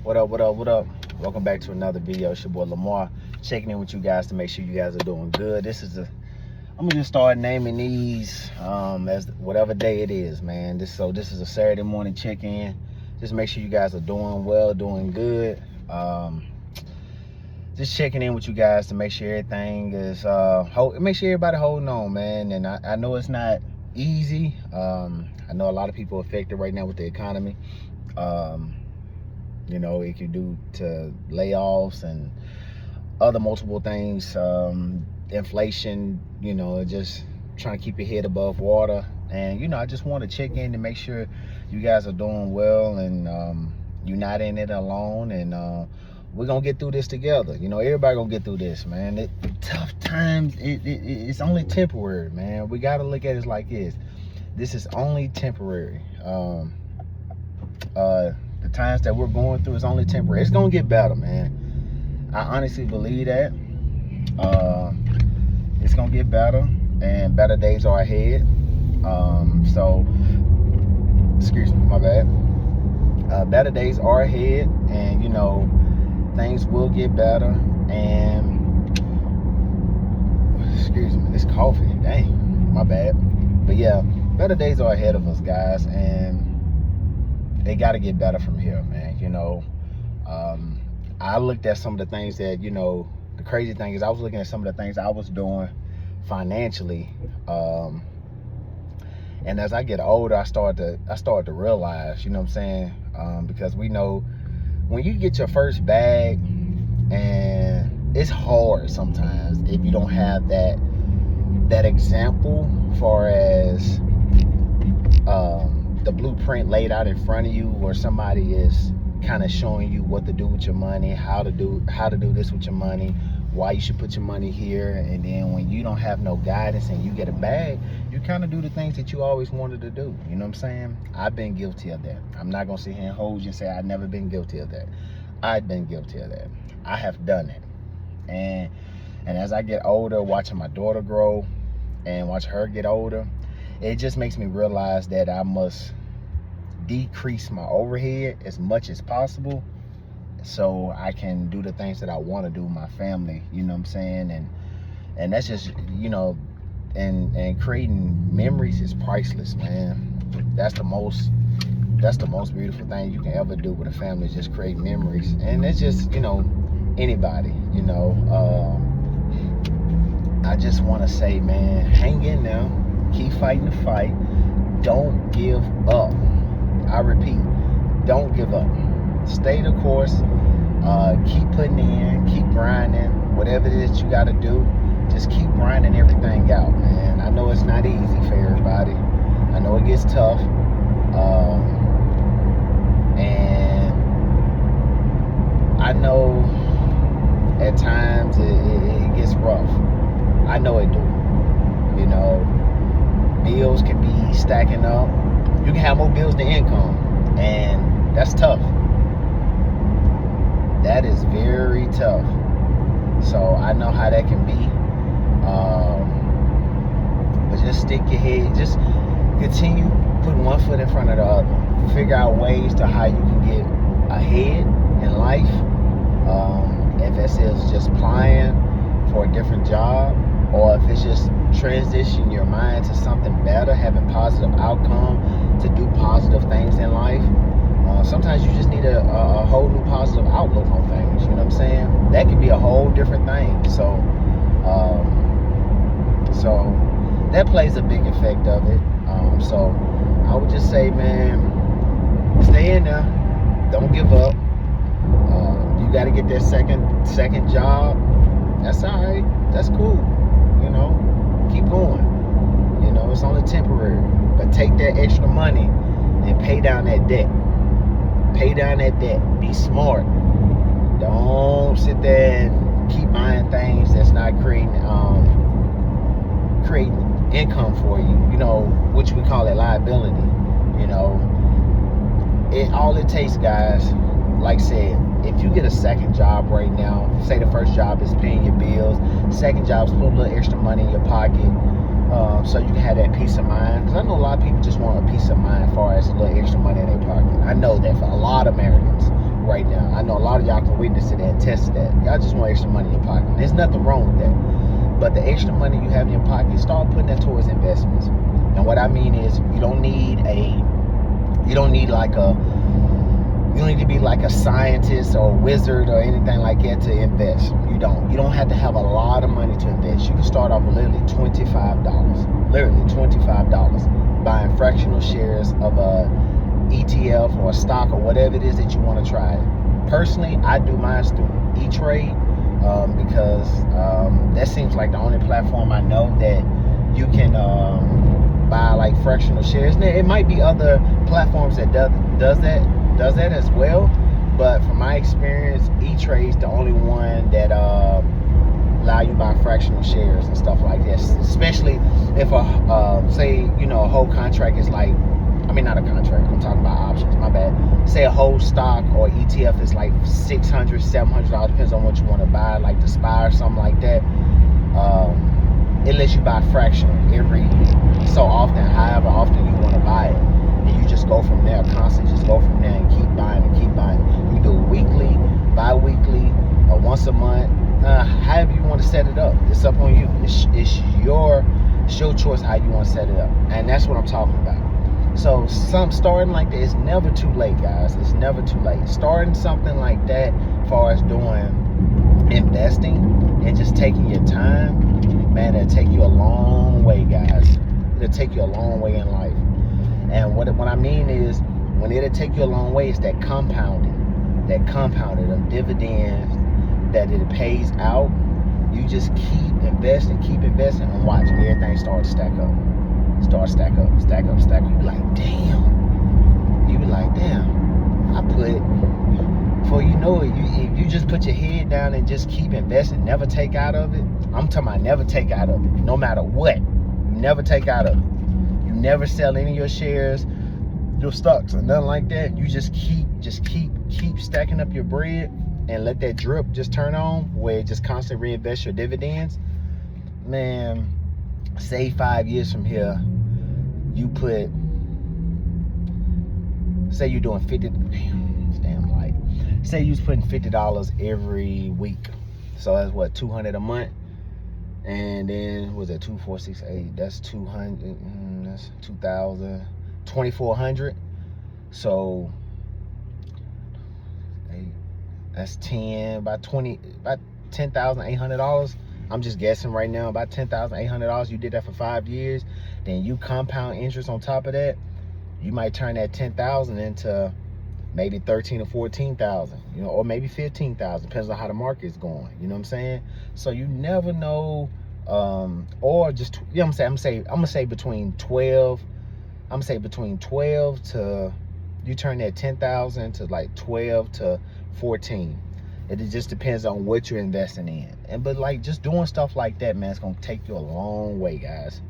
What up, what up, what up? Welcome back to another video. It's your boy Lamar, checking in with you guys to make sure you guys are doing good. I'm gonna just start naming these as whatever day it is, man. This is a Saturday morning check-in. Just make sure you guys are doing well, doing good. Just checking in with you guys to make sure everything is make sure everybody holding on, man. And I know it's not easy. I know a lot of people affected right now with the economy. You know, it could do to layoffs and other multiple things, inflation, you know, just trying to keep your head above water. And, you know, I just want to check in to make sure you guys are doing well and you're not in it alone. And we're going to get through this together. You know, everybody going to get through this, man. Tough times, it's only temporary, man. We got to look at it like this. This is only temporary. The times that we're going through is only temporary. It's gonna get better, man. I honestly believe that. It's gonna get better, and better days are ahead. So, excuse me, my bad. Better days are ahead, and you know, things will get better. And excuse me, this coffee, dang, my bad. But yeah, better days are ahead of us, guys, and they got to get better from here, man. You know, I looked at some of the things that, you know, the crazy thing is I was looking at some of the things I was doing financially. And as I get older, I start to realize, you know what I'm saying? Because we know when you get your first bag, and it's hard sometimes if you don't have that example far as the blueprint laid out in front of you, or somebody is kind of showing you what to do with your money, how to do this with your money, why you should put your money here. And then when you don't have no guidance and you get a bag, you kind of do the things that you always wanted to do. You know what I'm saying? I've been guilty of that. I'm not gonna sit here and hold you and say I've never been guilty of that. I've been guilty of that. I have done it. And as I get older, watching my daughter grow and watch her get older, it just makes me realize that I must decrease my overhead as much as possible so I can do the things that I want to do with my family, you know what I'm saying? And that's just, you know, and creating memories is priceless, man. That's the most beautiful thing you can ever do with a family, is just create memories. And it's just, you know, anybody, you know, I just want to say, man, hang in there. Keep fighting the fight. Don't give up. I repeat, don't give up. Stay the course. Keep putting in. Keep grinding. Whatever it is you got to do, just keep grinding everything out, man. I know it's not easy for everybody. I know it gets tough. And I know at times it gets rough. I know it do. You know, bills can be stacking up. You can have more bills than income, and that's tough. That is very tough. So I know how that can be. But just stick your head. Just continue putting one foot in front of the other. Figure out ways to how you can get ahead in life. If it's just applying for a different job, or if it's just transition your mind to something better, having positive outcome, to do positive things in life. Sometimes you just need a whole new positive outlook on things, you know what I'm saying? That could be a whole different thing. So that plays a big effect of it. So I would just say, man, stay in there. Don't give up. You got to get that second job. That's all right. That's cool. You know, keep going. You know, it's only temporary. But take that extra money and pay down that debt. Pay down that debt. Be smart. Don't sit there and keep buying things that's not creating income for you. You know, which we call it liability. You know, all it takes, guys, like I said, if you get a second job right now, say the first job is paying your bills, second job is putting a little extra money in your pocket, so you can have that peace of mind. Because I know a lot of people just want a peace of mind as far as a little extra money in their pocket. I know that for a lot of Americans right now. know a lot of y'all can witness to that and test to that. Y'all just want extra money in your pocket. There's nothing wrong with that. But the extra money you have in your pocket, start putting that towards investments. And what I mean is, you don't need to be like a scientist or a wizard or anything like that to invest. You don't have to have a lot of money to invest. You can start off with literally $25. Literally $25. Buying fractional shares of a ETF or a stock or whatever it is that you want to try. Personally, I do mine through E-Trade because that seems like the only platform I know that you can buy like fractional shares. Now, it might be other platforms that does that as well, but from my experience, E-Trade is the only one that allow you to buy fractional shares and stuff like this. Especially if a whole contract is like, I mean, not a contract, I'm talking about options, my bad. Say a whole stock or ETF is like $600, $700, depends on what you want to buy, like the SPY or something like that. It lets you buy fractional every so often, however often you want to buy it. And you just go from there, constantly just go from there and keep buying and keep buying. You do it weekly, bi-weekly, or once a month, however you want to set it up. It's up on you. It's your choice how you want to set it up. And that's what I'm talking about. So starting like that, it's never too late, guys. It's never too late. Starting something like that, as far as doing investing and just taking your time, man, it'll take you a long way, guys. It'll take you a long way in life. And what I mean is, when it'll take you a long way, it's that compounding, them dividends that it pays out. You just keep investing, and watch everything start to stack up. Stack up. You be like, damn. Before you know it, if you just put your head down and just keep investing, never take out of it. I'm talking about never take out of it, no matter what. You never take out of it. You never sell any of your shares, your stocks, or nothing like that. You just keep stacking up your bread and let that drip just turn on, where it just constantly reinvest your dividends. Man, say 5 years from here, say you're doing say you was putting $50 every week. So that's what, $200 a month? And then was it 2468? That's 200. That's 2,000. 2,400. So that's 10 by 20 about $10,800. I'm just guessing right now, about $10,800. You did that for 5 years. Then you compound interest on top of that. You might turn that 10,000 into maybe 13 or 14,000, or maybe 15,000, depends on how the market is going. You know what I'm saying? So you never know, or just, I'm gonna say between 12. I'm gonna say between 12 to, you turn that 10,000 to like 12 to 14. It just depends on what you're investing in. But like, just doing stuff like that, man, it's gonna take you a long way, guys.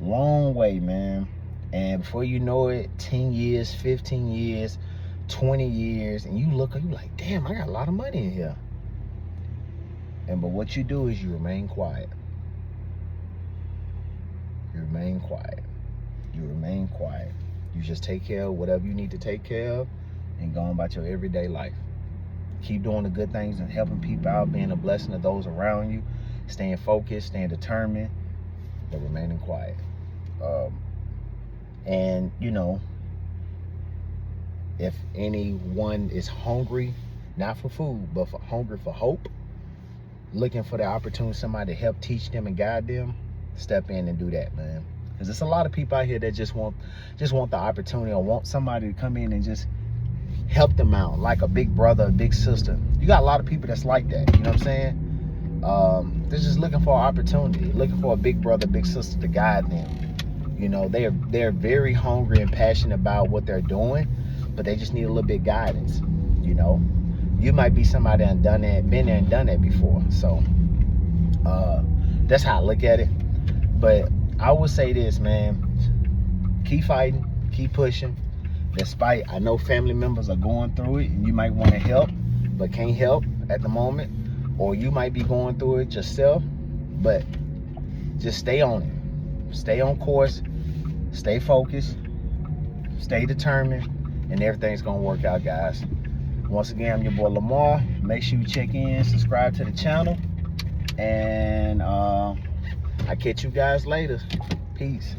Long way, man. And before you know it, 10 years, 15 years, 20 years, and you like, damn, I got a lot of money in here. But what you do is you remain quiet. You remain quiet. You just take care of whatever you need to take care of and go on about your everyday life. Keep doing the good things and helping people out, being a blessing to those around you, staying focused, staying determined, but remaining quiet. And if anyone is hungry, not for food, but hungry for hope, looking for the opportunity, somebody to help teach them and guide them, step in and do that, man. Because there's a lot of people out here that just want the opportunity, or want somebody to come in and just help them out, like a big brother, a big sister. You got a lot of people that's like that, you know what I'm saying? They're just looking for an opportunity, looking for a big brother, big sister to guide them. They're very hungry and passionate about what they're doing, but they just need a little bit of guidance. You might be somebody that done that, been there and done that before. So that's how I look at it. But I would say this, man, keep fighting, keep pushing. Despite, I know family members are going through it and you might want to help, but can't help at the moment. Or you might be going through it yourself, but just stay on it. Stay on course, stay focused, stay determined, and everything's gonna work out, guys. Once again, I'm your boy Lamar. Make sure you check in, subscribe to the channel, and I catch you guys later. Peace.